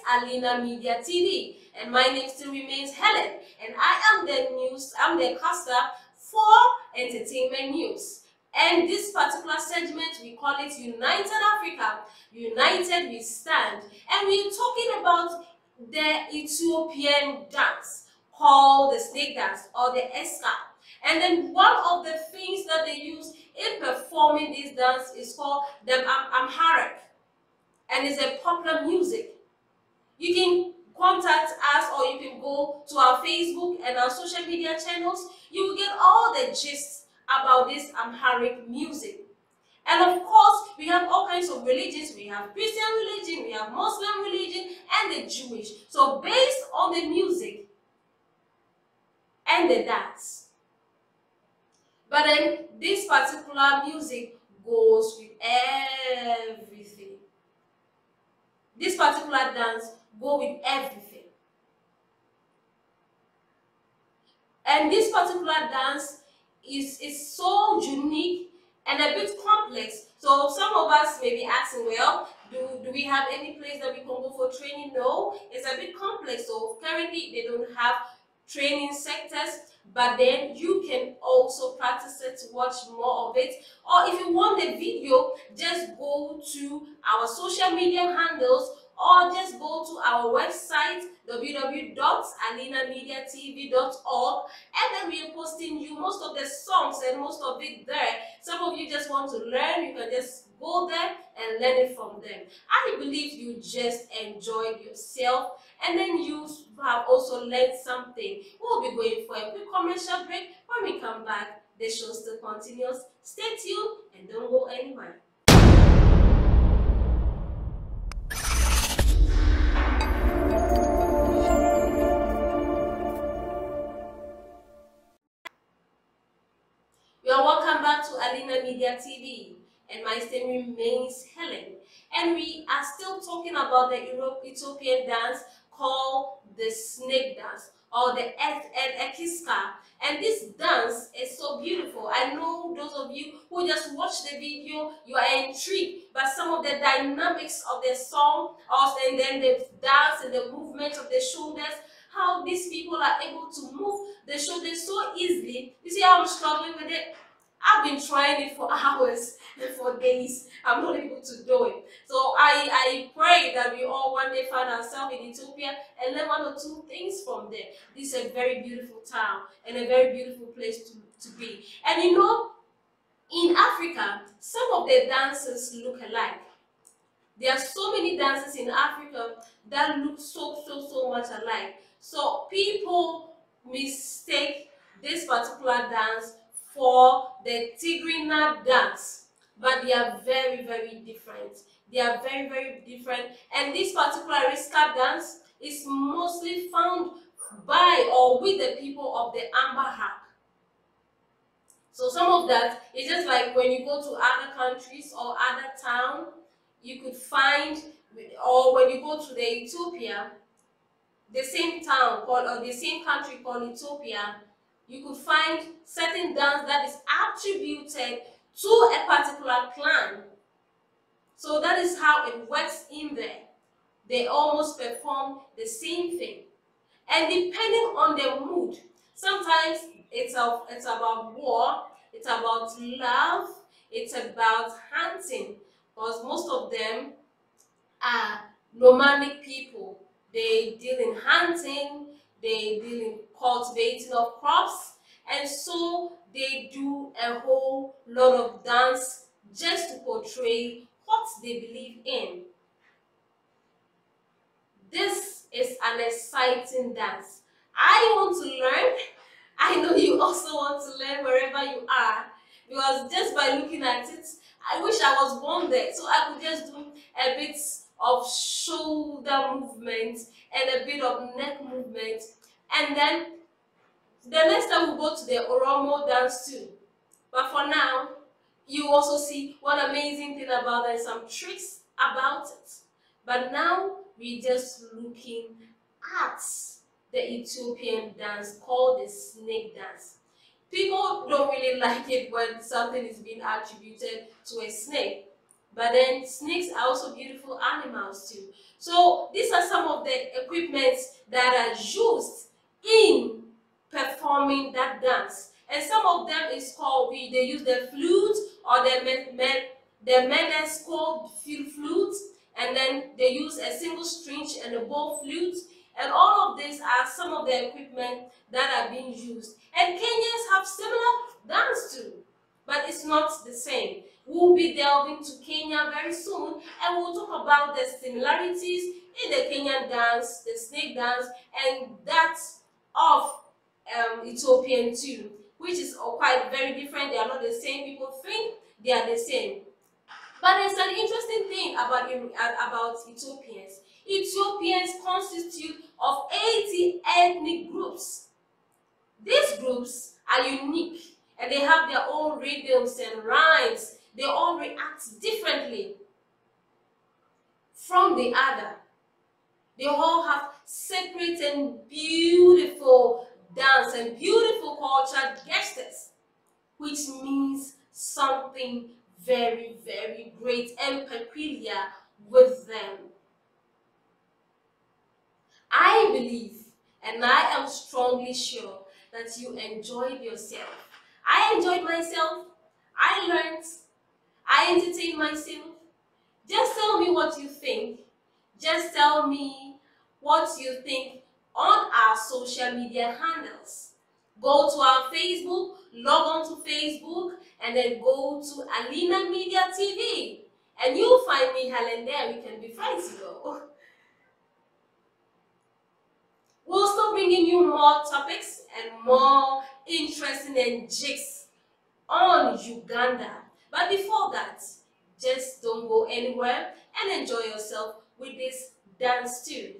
Alina Media TV, and my name still remains Helen, and I'm the caster for entertainment news. And this particular segment, we call it United Africa, United we stand, and we're talking about the Ethiopian dance called the snake dance or the eska. And then one of the things that they use in performing this dance is called the Amharic, and it's a popular music. You can contact us, or you can go to our Facebook and our social media channels. You will get all the gist about this Amharic music. And of course, we have all kinds of religions. We have Christian religion, we have Muslim religion, and the Jewish. So based on the music and the dance. But then this particular music goes with everything. This particular dance goes with everything. And this particular dance is so unique and a bit complex. So some of us may be asking, well, do we have any place that we can go for training? No, it's a bit complex. So currently they don't have training sectors, but then you can also practice it to watch more of it. Or if you want the video, just go to our social media handles, or just go to our website www.alinamediatv.org, and then we are posting you most of the songs and most of it there. Some of you just want to learn, you can just go there and learn it from them. I believe you just enjoyed yourself, and then you have also learned something. We'll be going for a quick commercial break. When we come back, the show still continues. Stay tuned and don't go anywhere. You are welcome back to Alina Media TV, and my name remains Helen. And we are still talking about the Ethiopian dance called the snake dance or the Ekiska. And this dance is so beautiful. I know those of you who just watch the video, you are intrigued by some of the dynamics of the song, and then the dance and the movement of the shoulders, how these people are able to move the shoulders so easily. You see how I'm struggling with it? I've been trying it for hours and for days. I'm not able to do it. So I pray that we all one day find ourselves in Ethiopia and learn one or two things from there. This is a very beautiful town and a very beautiful place to be. And you know, in Africa, some of the dances look alike. There are so many dances in Africa that look so much alike. So people mistake this particular dance for the Tigrina dance, but they are very different. They are very different. And this particular Riska dance is mostly found by or with the people of the Amharic. So some of that is just like when you go to other countries or other town, you could find, or when you go to the Ethiopia, the same town called, or the same country called Ethiopia, you could find certain dance that is attributed to a particular clan. So that is how it works in there. They almost perform the same thing. And depending on the mood, sometimes it's about war, it's about love, it's about hunting, because most of them are nomadic people. They deal in hunting, they deal in cultivating of crops, and so they do a whole lot of dance just to portray what they believe in. This is an exciting dance. I want to learn. I know you also want to learn wherever you are, because just by looking at it, I wish I was born there so I could just do a bit of shoulder movement and a bit of neck movement, and then the next time we'll go to the Oromo dance too. But for now, you also see one amazing thing about it, some tricks about it. But now we're just looking at the Ethiopian dance called the snake dance. People don't really like it when something is being attributed to a snake. But then snakes are also beautiful animals too. So these are some of the equipments that are used in performing that dance. And some of them is called, they use the flute, or the menace called flute, and then they use a single string and a bow flute. And all of these are some of the equipment that are being used. And Kenyans have similar dance too, but it's not the same. We'll be delving to Kenya very soon, and we'll talk about the similarities in the Kenyan dance, the snake dance, and that of Ethiopian too, which is quite very different. They are not the same. People think they are the same. But there's an interesting thing about Ethiopians. Ethiopians constitute of 80 ethnic groups. These groups are unique, and they have their own rhythms and rhymes. They all react differently from the other. They all have separate and beautiful dance and beautiful cultured gestures, which means something very, very great and peculiar with them. I believe, and I am strongly sure, that you enjoyed yourself. I enjoyed myself. I learned. I entertained myself. Just tell me what you think. Just tell me what you think on our social media handles. Go to our Facebook, log on to Facebook, and then go to Alina Media TV. And you'll find me, Helen, there. We can be friends, you know. We'll start bringing you more topics and more interesting and jigs on Uganda. But before that, just don't go anywhere and enjoy yourself with this dance too.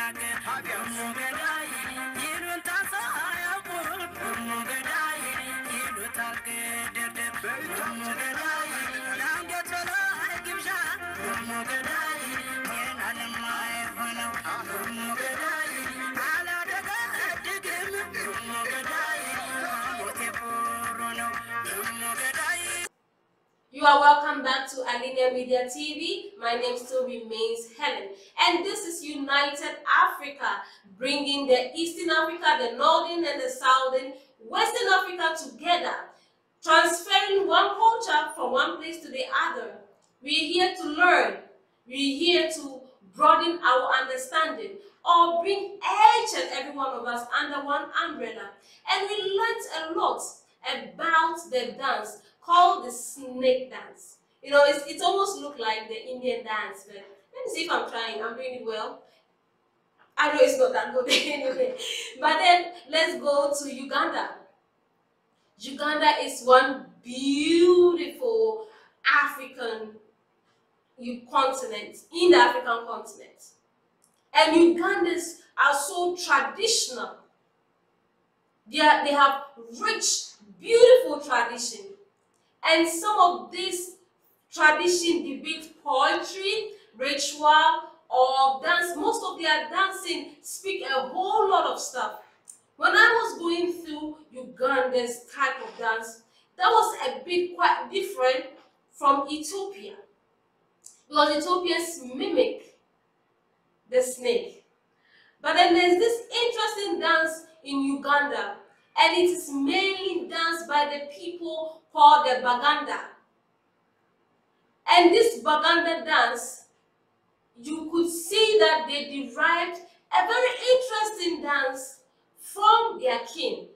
You are welcome back to Alina Media TV. My name still remains Helen. And this is United Africa, bringing the Eastern Africa, the Northern and the Southern, Western Africa together, transferring one culture from one place to the other. We're here to learn. We're here to broaden our understanding, or bring each and every one of us under one umbrella. And we learned a lot about the dance called the snake dance. You know, it almost looked like the Indian dance, but let me see if I'm trying. I'm doing it well. I know it's not that good anyway. But then let's go to Uganda. Uganda is one beautiful African continent, in the African continent. And Ugandans are so traditional. They have rich, beautiful tradition. And some of these tradition depict poetry, ritual, or dance. Most of their dancing speak a whole lot of stuff. When I was going through Uganda's type of dance, that was a bit quite different from Ethiopia. Because Ethiopians mimic the snake. But then there's this interesting dance in Uganda, and it is mainly danced by the people called the Baganda. And this Baganda dance, you could see that they derived a very interesting dance from their king.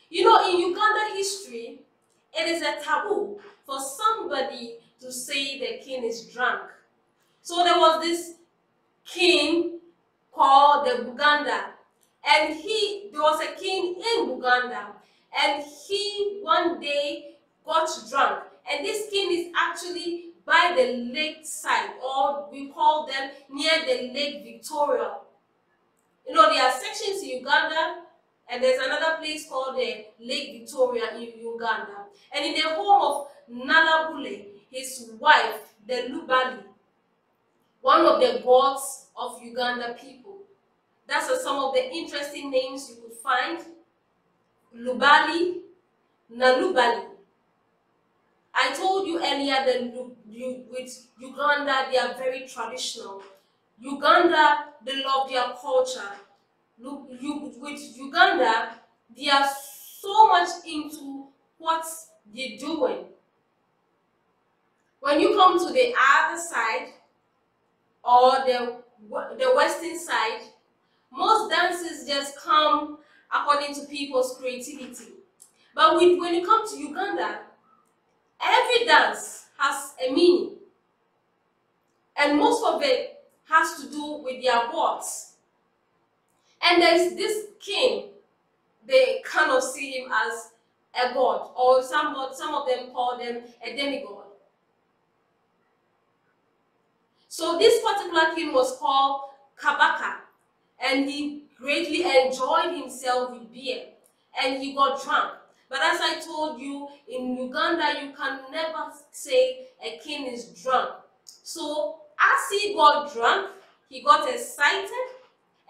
You know, in Uganda history, it is a taboo for somebody to say the king is drunk. So there was this king called the Buganda, and there was a king in Buganda, and he one day got drunk, and this king is actually by the lake side, or we call them near the Lake Victoria. You know, there are sections in Uganda, and there's another place called the Lake Victoria in Uganda. And in the home of Nalabule, his wife, the Lubali, one of the gods of Uganda people. That's some of the interesting names you could find. Lubali, Nalubali. I told you earlier that with Uganda, they are very traditional. Uganda, they love their culture. With Uganda, they are so much into what they're doing. When you come to the other side, or the western side, most dances just come according to people's creativity. But when you come to Uganda, every dance has a meaning. And most of it has to do with their gods. And there's this king, they kind of see him as a god, or some of them call them a demigod. So this particular king was called Kabaka, and he greatly enjoyed himself with beer, and he got drunk. But as I told you, in Uganda, you can never say a king is drunk. So as he got drunk, he got excited,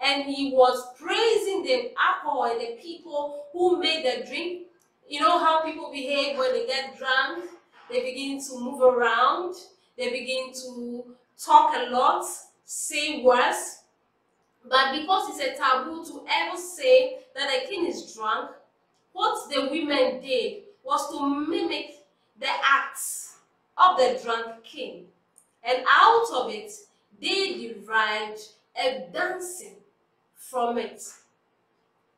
and he was praising the alcohol and the people who made the drink. You know how people behave when they get drunk? They begin to move around, they begin to talk a lot, say words. But because it's a taboo to ever say that a king is drunk, what the women did was to mimic the acts of the drunk king. And out of it, they derived a dancing from it.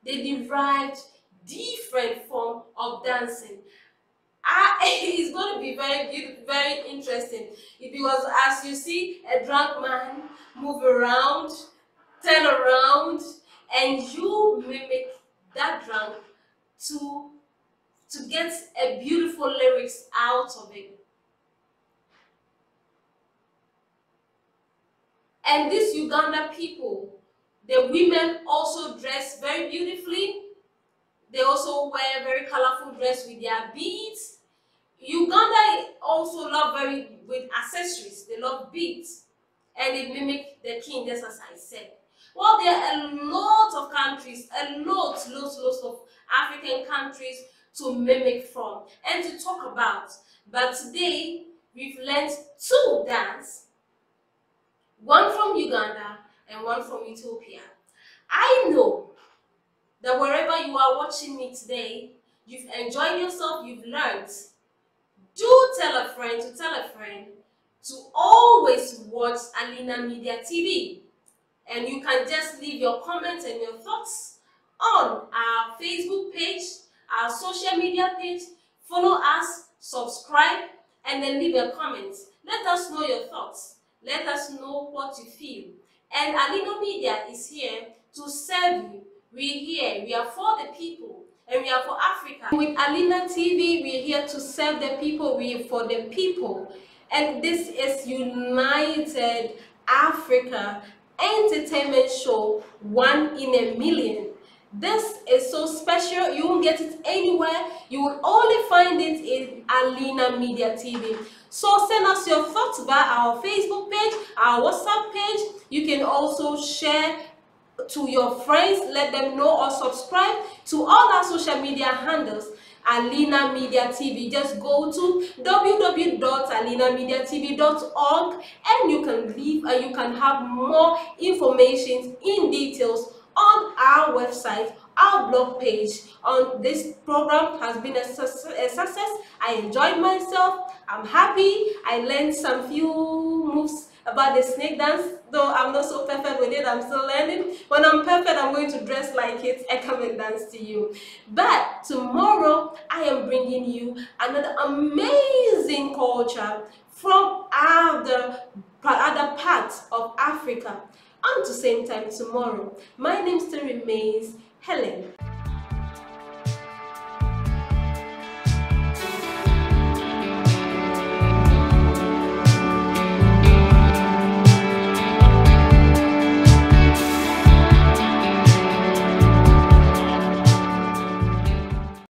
They derived different form of dancing. It's going to be very beautiful, very interesting, because as you see a drunk man move around, turn around, and you mimic that drunk to get a beautiful lyrics out of it. And these Uganda people, The women also dress very beautifully. They also wear very colorful dress with their beads. Uganda also love very with accessories. They love beads, and they mimic the king, just as I said. Well, there are a lot of countries, lots of African countries to mimic from and to talk about. But today we've learned two dance, one from Uganda and one from Ethiopia. I know that wherever you are watching me today, you've enjoyed yourself, you've learned. Do tell a friend to tell a friend to always watch Alina Media TV. And you can just leave your comments and your thoughts on our Facebook page, our social media page. Follow us, subscribe, and then leave a comment. Let us know your thoughts. Let us know what you feel. And Alina Media is here to serve you. We're here. We are for the people. And we are for Africa. With Alina TV, we're here to serve the people. We're for the people. And this is United Africa entertainment show, one in a million. This is so special. You won't get it anywhere. You will only find it in Alina Media TV. So send us your thoughts via our Facebook page, our WhatsApp page. You can also share to your friends, let them know, or subscribe to all our social media handles. Alina Media TV. Just go to www.alinamediatv.org and you can leave and you can have more information in details on our website, our blog page. On this program has been a success. I enjoyed myself. I'm happy. I learned some few moves about the snake dance, though I'm not so perfect with it. I'm still learning. When I'm perfect, I'm going to dress like it and come and dance to you. But tomorrow I am bringing you another amazing culture from other parts of Africa. Until same time tomorrow. My name still remains Helen.